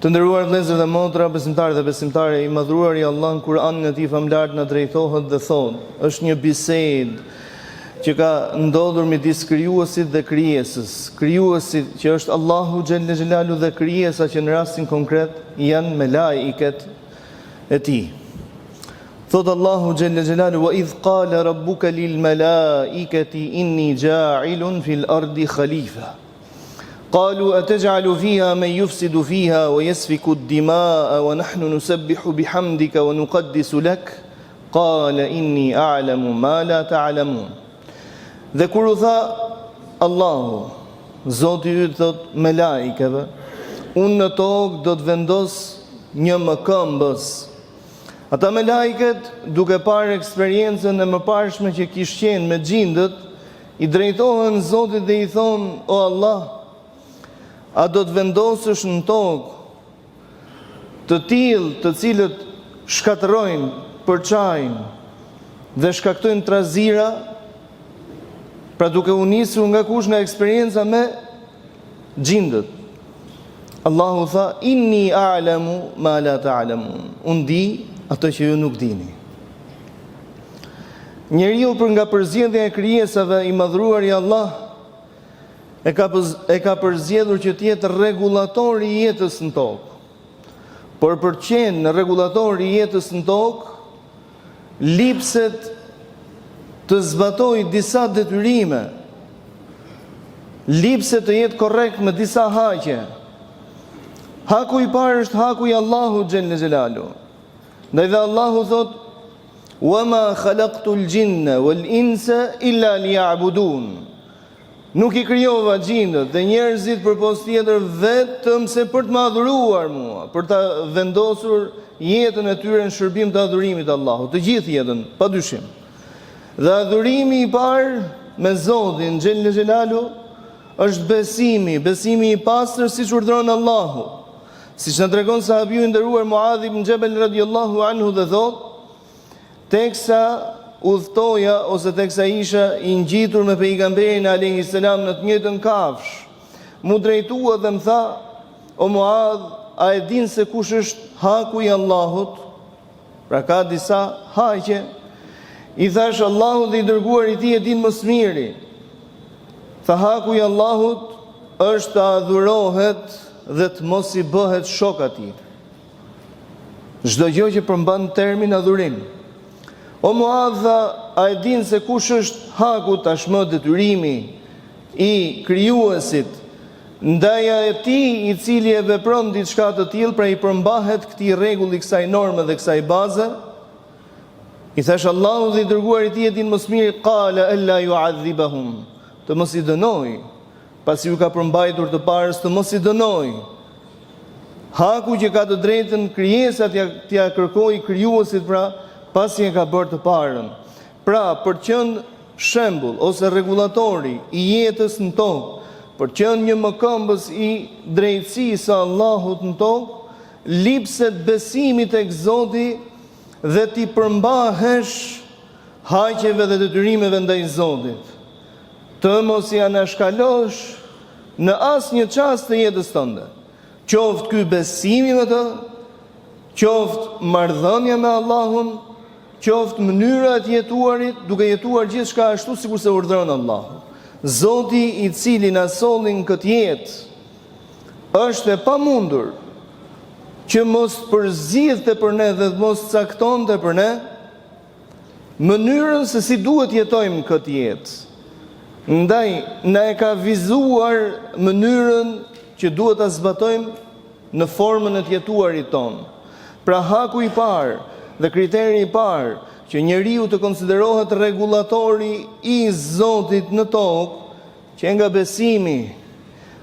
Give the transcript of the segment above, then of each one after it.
Të nderuar vëllezër dhe motra, besimtarë dhe besimtare, i madhruar i Allah në Kur'an nga ti famlar na drejtohet dhe thot, është një bisedë që ka ndodhur midis krijuesit dhe krijesës. Krijuesit që është Allahu xhelle xhelalu dhe krijesa që në rastin konkret janë melaiket e tij. Thot Allahu xhelle xhelalu: "Wa idh qala rabbuka lil malaikati inni ja'ilun fil ardi khalifa." قالوا أتجعل فيها من يفسد فيها ويسفك الدماء ونحن نسبح بحمدك ونقدس لك قال إني أعلم ما لا تعلمون. Dhe kur u tha Allahu, Zoti yt thot me laikeve, unë në tokë do të vendos një mëkëmbës. Ata me laiket, duke parë eksperiencën e mëparshme që kishte qenë me xhindët, i drejtohen Zotit dhe i thonë: O Allah, a do të vendosësh në tokë të tillë të cilët shkatërrojnë, përçajnë dhe shkaktojnë trazira, pra duke u nisur nga kush nga eksperienca me xhindët. Allahu tha: inni a'lamu ma la ta'lamun. Unë di ato që ju nuk dini. Njeriu për nga përzgjedhja e krijesave, i madhruar i Allah e ka përzgjedhur që të jetë rregullator i jetës në tokë. Por për të qenë rregullator i jetës në tokë, lipset të zbatoj disa detyrime, lipset të jetë korrekt me disa haqe. Haku i parë është haku i Allahu xhelle xhelalu. Ndaj dhe Allahu thot: "Wa ma khalaqtul jinna wal insa illa liya'budun." Nuk i krijova xhindët dhe njerëzit përpos tjetër vetëm se për të më adhuruar mua, për ta vendosur jetën e tyre në shërbim të adhurimit të Allahut, të gjithë jetën, padyshim. Dhe adhurimi i parë me Zotin xhelle xhelalu është besimi i pastër siç urdhëron Allahu. Siç na tregon sahabiu i nderuar Muadh ibn Jabal radhiyallahu anhu dhe thot: teksa udhtoja ose teksa isha i ngjitur me pejgamberin alayhis salam në të njëjtën kafsh, mu drejtua dhe më tha: O Muadh, a e din se kush është haku i Allahut? Pra ka disa haqe. I thash: Allahu dhe i dërguar i tij e din më së miri. Tha: haku i Allahut është të adhurohet dhe të mos i bëhet shok atij. Çdo gjë që përmban termin adhurim. O Muadh, a e din se kush është haku tashmë detyrimi i krijuesit ndaj atij i cili e vepron diçka të tillë, pra i përmbahet këtij rregulli, kësaj norme dhe kësaj baze? I thash: Allahu dhe i dërguar i tij e din më së miri. Qala alla yu'adhibahum, të mos i dënoj, pasi ju ka përmbajtur të parës, të mos i dënoj. Haku që ka të drejtën krijesat t'ia kërkojë krijuesit, pra pasi e ka bërë të parën. Pra, për të qenë shembull ose rregullatori i jetës në tokë, për të qenë një mëkëmbës i drejtësisë së Allahut në tokë, lipset besimi tek Zoti dhe ti përmbahesh haqeve dhe detyrimeve ndaj Zotit. Të mos i anashkalosh në asnjë çast të jetës tënde. Qoftë ky besimi me të, qoftë marrëdhënia me Allahun, qoftë mënyra e jetuarit, duke jetuar gjithçka ashtu sikur se urdhëron Allahu. Zoti i cili na solli në këtë jetë është e pamundur që mos përzidhte për ne dhe mos caktonte për ne mënyrën se si duhet jetojmë këtë jetë. Ndaj na e ka vizuar mënyrën që duhet ta zbatojmë në formën e të jetuarit tonë. Pra haku i parë dhe kriteri i parë që njeriu të konsiderohet rregullatori i Zotit në tokë, që nga besimi,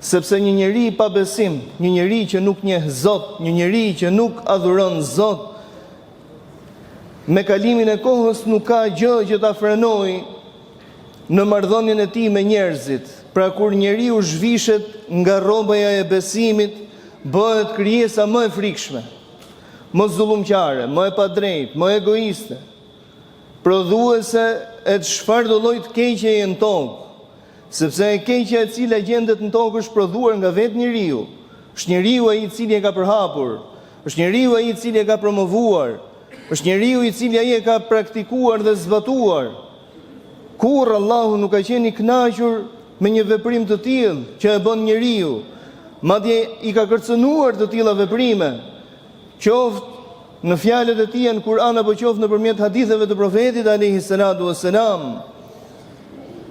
sepse një njeri pa besim, një njeri që nuk njeh Zot, një njeri që nuk adhuron Zot, me kalimin e kohës nuk ka gjë që ta frenojë në marrëdhënien e tij me njerëzit. Pra kur njeriu zhvishet nga rrobaja e besimit, bëhet krijesa më e frikshme, më zullumqare, më e padrejtë, më egoiste, prodhuese e çfarëdo lloji të keqeje në tokë, sepse e keqja e cila gjendet në tokë është prodhuar nga vetë njeriu, është njeriu ai i cili e ka përhapur, është njeriu ai i cili e ka promovuar, është njeriu i cili ai e ka praktikuar dhe zbatuar. Kur Allahu nuk ka qenë i kënaqur me një veprim të tillë që e bën njeriu, madje i ka kërcënuar të tilla veprime, qoftë në fjalët e tij në Kur'an apo qoftë nëpërmjet haditheve të profetit alayhi salatu wassalam.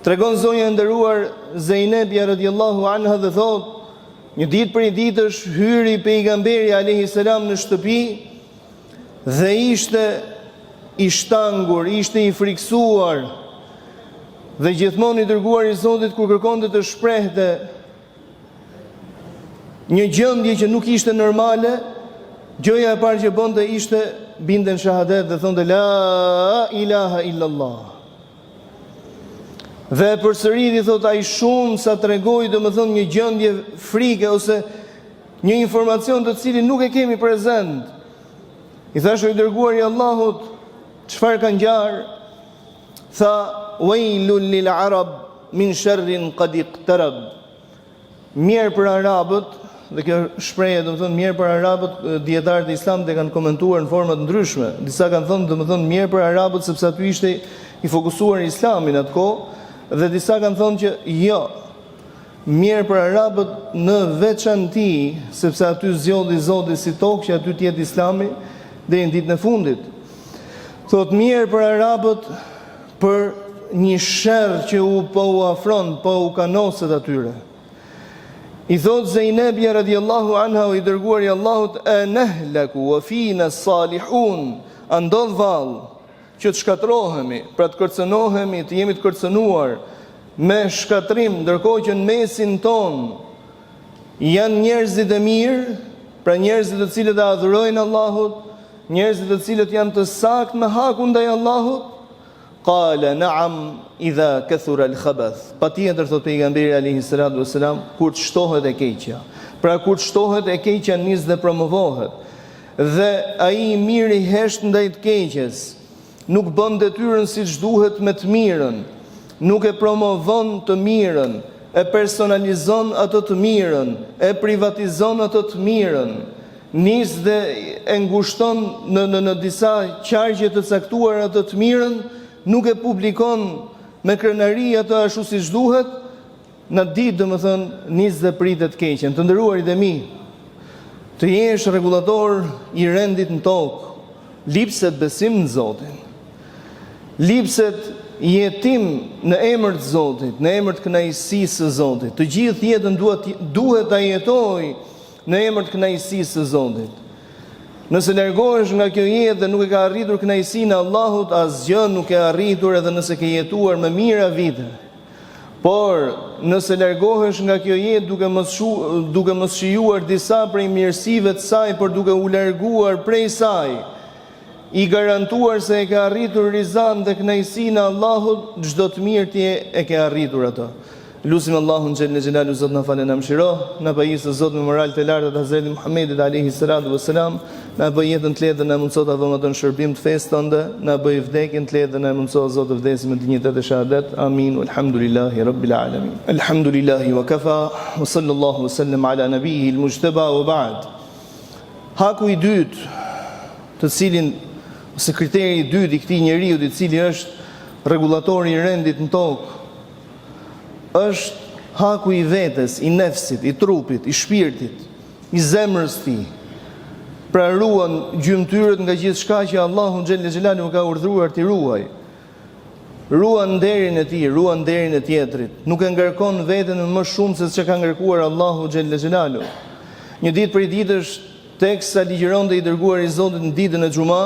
Tregon zonja e nderuar Zeinebja radhiyallahu anha dhe thotë, një ditë prej ditësh hyri pejgamberi alayhi salam në shtëpi dhe ishte i shtangur, ishte i friksuar. Dhe gjithmonë i dërguar i Zotit kur kërkonte të shprehte një gjendje që nuk ishte normale, gjëja e parë që bënte ishte binden shahadet dhe thonte la ilaha illallah. Dhe përsëriti thot ai shumë sa tregoi domethënë një gjendje frike ose një informacion të cilin nuk e kemi prezent. I thashë i dërguar i Allahut, çfarë ka ngjarë? Tha wailul lil arab min sharrin qad iqtarab. Mirë për arabët, dhe kjo shprehje domethënë mirë për arabët, dietarët e Islamit e kanë komentuar në forma të ndryshme. Disa kanë thënë domethënë mirë për arabët sepse aty ishte i fokusuar Islami në atë kohë, dhe disa kanë thënë që jo, mirë për arabët në veçanti, sepse aty zgjodhi Zoti si tokë që aty të jetë Islami deri në ditën e fundit. Thot mirë për arabët për një sherr që po u afron, po u kanoset atyre. I thot Zeinebja radhiyallahu anha, i dërguar i Allahut, e nehlaku wa fina salihun, andodh vallë që të shkatrohemi, pra të kërcënohemi, të jemi të kërcënuar me shkatrim, ndërkohë që në mesin ton janë njerëzit e mirë, pra njerëzit të cilët e adhurojnë Allahut, njerëzit të cilët janë të saktë me hakun ndaj Allahut. Qala na'am idha kathura al-khabath. Patjetër thot pejgamberi alayhi salatu wasalam, kur të shtohet e keqja. Pra kur të shtohet e keqja nis dhe promovohet. Dhe ai i miri hesht ndaj të keqes, nuk bën detyrën siç duhet me të mirën, nuk e promovon të mirën, e personalizon ato të mirën, e privatizon ato të mirën, nis dhe e ngushton në disa qargje të caktuara ato të mirën, nuk e publikon me krenari ato ashtu siç duhet, në ditë domethënë nis dhe pritet keqen. Të nderuarit e mi, të jesh rregullator i rendit në tokë, lipset besim në Zotin, lipset jetim në emër të Zotit, në emër të kënaqësisë së Zotit. Të gjithë jetën duhet ta jetoj në emër të kënaqësisë së Zotit. Nëse largohesh nga kjo jetë dhe nuk e ka arritur kënaqësinë e Allahut, asgjë nuk e arritur edhe nëse ke jetuar me mira vite. Por nëse largohesh nga kjo jetë duke mos shijuar disa prej mirësive të saj, por duke u larguar prej saj, i garantuar se e ka arritur rizan dhe kënaqësinë e Allahut, çdo të mirë ti e ke arritur ato. Lusim Allahun xhelle xhelalu, Zot na falë na mëshiro, na bëjë Zot me moral të lartë të Hazretit Muhammedit alayhi salatu wassalam, na bëj jetën të lehtë dhe na mundësot të vëmë atë në shërbim të fesë tonë, na bëj vdekjen të lehtë dhe na mundësot Zot të vdesim me dinjitet e shahadet. Amin. Alhamdulillahi rabbil alamin. Alhamdulillahi wa kafa wa sallallahu wa sallam ala nabiyhi al-mujtaba wa ba'd. Haku i dytë, të cilin ose kriteri i dytë i këtij njeriu i cili është rregullatori i rendit në tokë, është haku i vetes, i nefsit, i trupit, i shpirtit, i zemrës tij. Pra ruan gjymtyrët nga gjithçka që Allahu xhelle xhelalu ka urdhëruar ti ruaj. Ruan nderin e tij, ruan nderin e tjetrit. Nuk e ngarkon veten më shumë se çka ka ngarkuar Allahu xhelle xhelalu. Një ditë prej ditësh, teksa ligjëronte i dërguar i Zotit në ditën e xumë,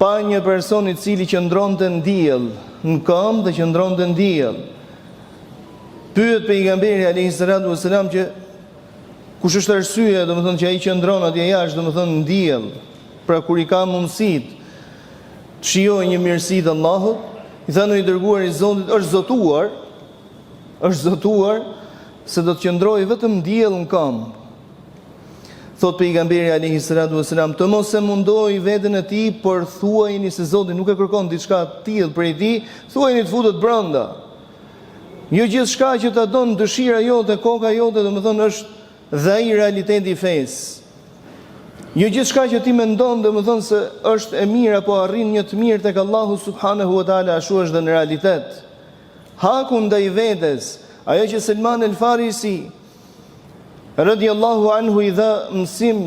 pa një person i cili qëndronte në diell, në këmbë dhe qëndronte në diell. Pyet pejgamberi alayhi salatu wasalam që kush është arsyeja, domethënë që ai qëndron atje jashtë, domethënë në diell, pra kur i ka mundësitë të shijojë një mirësi të Allahut, i thanë i dërguar i Zotit, është zotuar se do të qëndrojë vetëm në diell në këmbë. Thot pejgamberi alayhi salatu wasalam, të mos e mundoj veten e tij, por thuajini se Zoti nuk e kërkon diçka të tillë prej tij, thuajini të futet brenda. Jo gjithçka që ta don dëshira jote, koka jote, domethënë është dhe ai realiteti i fesë. Jo gjithçka që ti mendon domethënë se është e mirë apo arrin një të mirë tek Allahu subhanahu wa taala ashtu është dhe në realitet. Haku ndaj vetes, ajo që Salman el-Farisi radiallahu anhu i dha mësim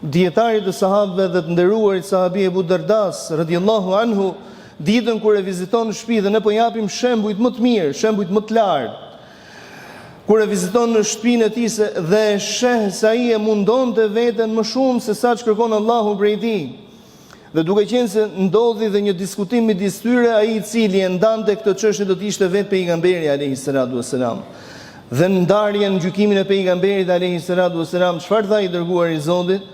dietarit të sahabëve dhe të nderuarit sahabi Ebu Dardas radiallahu anhu, ditën kur e viziton në shtëpi, dhe ne po japim shembujt më të mirë, shembujt më të lartë. Kur e viziton në shtëpinë e tij dhe e sheh se ai e mundonte veten më shumë se sa kërkon Allahu prej tij. Dhe duke qenë se ndodhi dhe një diskutim midis tyre, ai i cili e ndante këtë çështje do të ishte vetë pejgamberi alayhi salatu wassalam. Dhe në ndarjen gjykimin e pejgamberit alayhi salatu wassalam, çfarë tha i dërguari i Zotit?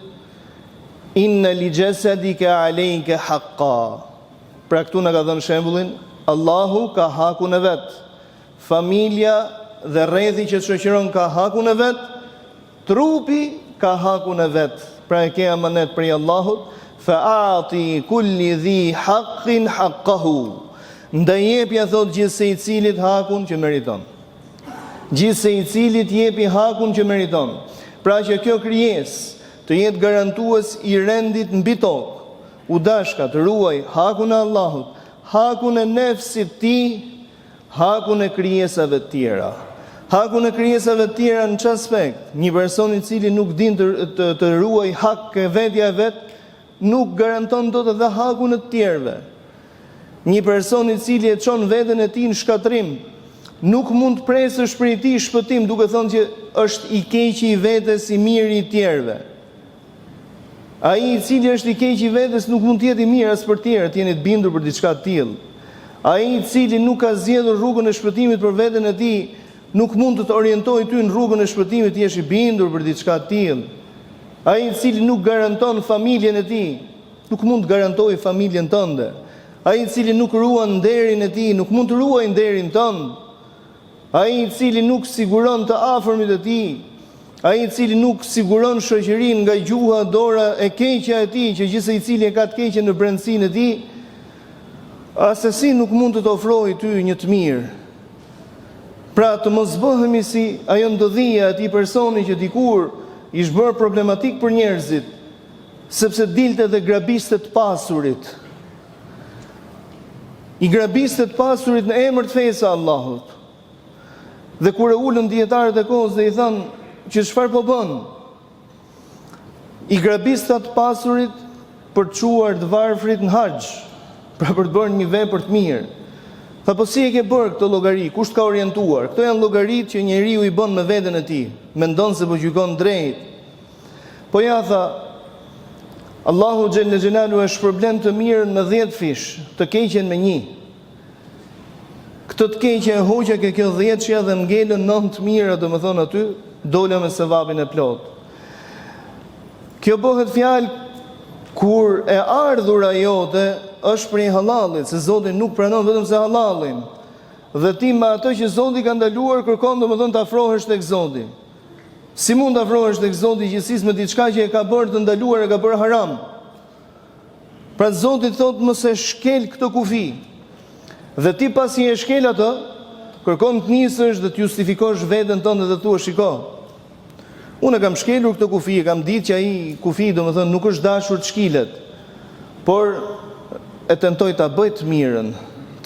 Inna li jasadika alayka haqqa. Pra këtu na ka dhënë shembullin, Allahu ka hakun e vet. Familja dhe rrethi që shoqëron ka hakun e vet, trupi ka hakun e vet. Pra e ke amanet prej Allahut, fa'ati kulli dhi haqqin haqqahu. Ndaj jepja thot gjithse i cilit hakun që meriton. Gjithse i cilit jepi hakun që meriton. Pra që kjo krijesë të jetë garantues i rendit mbi tokë, u dashka të ruaj hakun e Allahut, hakun e nefsit ti, hakun e krijesave të tjera. Hakun e krijesave të tjera në çfarë aspekt? Një person i cili nuk din të ruaj hak e vetja e vet, nuk garanton dot edhe hakun e të tjerëve. Një person i cili e çon veten e tij në shkatrim, nuk mund të presësh prej tij shpëtim duke thënë që është i keqi i vetes, i miri i tjerëve. Ai i cili është i keq i vetes nuk mund të jetë i mirë as për tjerët, jeni të bindur për diçka të tillë. Ai i cili nuk ka zgjedhur rrugën e shpëtimit për veten e tij, nuk mund të orientojë ty në rrugën e shpëtimit, ti je i bindur për diçka të tillë. Ai i cili nuk garanton familjen e tij, nuk mund të garantojë familjen tënde. Ai i cili nuk ruan nderin e tij, nuk mund të ruajë nderin tënd. Ai i cili nuk siguron të afërmit e tij, ai i cili nuk siguron shoqërinë nga gjuha, dora e keqja e tij, që gjithsej i cili e ka të keqen në brendësinë e tij, asesi nuk mund të të ofrojë ty një të mirë. Pra të mos bëhemi si ajo ndodhia e atij personi që dikur ish bërë problematik për njerëzit, sepse dilte dhe grabiste të pasurit. I grabiste të pasurit në emër të fesë Allahut. Dhe kur e ulën dietarët e kohës dhe i thanë që çfarë po bën? I grabista të pasurit për të çuar të varfrit në haxh, pra për të bërë një vepër të mirë. Tha, po si e ke bërë këtë llogari? Kush të ka orientuar? Këto janë llogaritë që njeriu i bën me veten e tij, mendon se po gjykon drejt. Po ja tha, Allahu xhelle xhelalu është problem të mirën me 10 fish, të keqen me 1. Këtë të keqe e hoqja ke kjo 10-shja dhe ngelën 9 të mira, domethënë aty dola me sevapin e plot. Kjo bëhet fjalë kur e ardhura jote është prej halallit, se Zoti nuk pranon vetëm se halallin. Dhe ti me ato që Zoti ka ndaluar kërkon domethënë të afrohesh tek Zoti. Si mund të afrohesh tek Zoti gjithsesi me diçka që e ka bërë të ndaluar, e ka bërë haram? Pra Zoti thotë mos e shkel këtë kufi. Dhe ti pasi e shkel atë, kërkon të nisësh dhe të justifikosh veten tënde dhe thua, shiko, unë kam shkelur këtë kufi, kam ditë që ai kufi domethënë nuk është dashur të shkilet, por e tentoj ta bëj të mirën,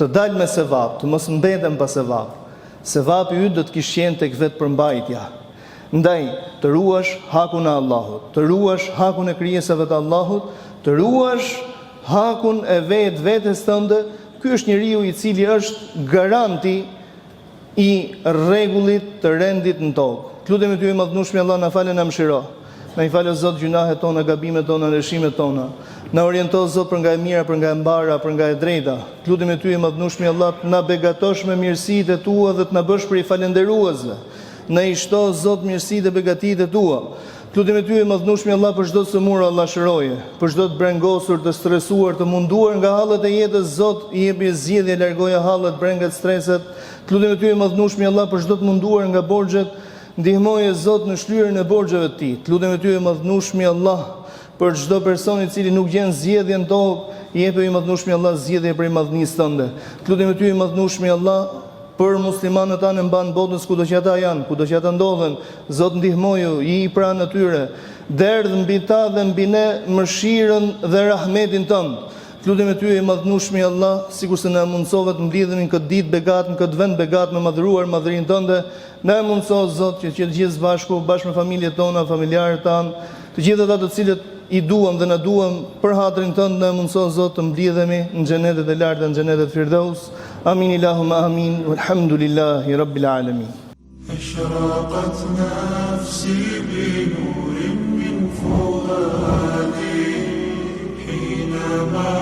të dal me sevap, të mos mbetem pa sevap. Sevapi yt do të kishte qenë tek vetë përmbajtja. Ndaj, të ruash hakun e Allahut, të ruash hakun e krijesave të Allahut, të ruash hakun e vetes tënde. Ky është njeriu i cili është garanti i rregullit të rendit në tokë. Lutemi ty i madhnueshmi Allah, na falë na mëshiro. Na i falë Zot gjunahet tona, gabimet tona, lëshimet tona. Na oriento Zot për nga e mira, për nga e mbara, për nga e drejta. Lutemi ty i madhnueshmi Allah, na begatosh me mirësitë e tua dhe të na bësh prej falënderuesve. Na i shto Zot mirësitë dhe begatitë e tua. Lutemi ty i madhnueshmi Allah për çdo sëmurë Allah shëroje, për çdo të brengosur, të stresuar, të munduar nga hallet e jetës, Zot i jepi zgjidhje, largoje hallet, brengat, streset. Lutemi ty i madhnueshmi Allah për çdo të munduar nga borxhet, ndihmoje Zot në shlyerjen e borxheve të tij. Lutemi ty i madhnueshmi Allah për çdo person i cili nuk gjen zgjedhjen tokë, i jepi i madhnueshmi Allah zgjedhje për madhnisë tënde. Lutemi ty i madhnueshmi Allah për muslimanët tanë mban botës kudo që ata janë, kudo që ata ndodhen. Zot ndihmoju, i pranë atyre, derdh mbi ta dhe mbi ne mëshirën dhe rahmetin tënd. Lutem ty i madhnueshmi Allah, sikur se na mundsove të mblidhemi në këtë ditë begat, në këtë vend begat me madhëruar madhërinë tënde, na mundso Zot që të gjithë bashku, bashkë me familjet tona, familjarët tan, të gjithë ata të cilët i duam dhe na duam për hatrin tënd, na mundso Zot të mblidhemi në xhenetet e larta, në xhenetet Firdaus. Amin Allahumma amin. Walhamdulillahi rabbil alamin. أشرقت نفسي بنور من فؤادي حينما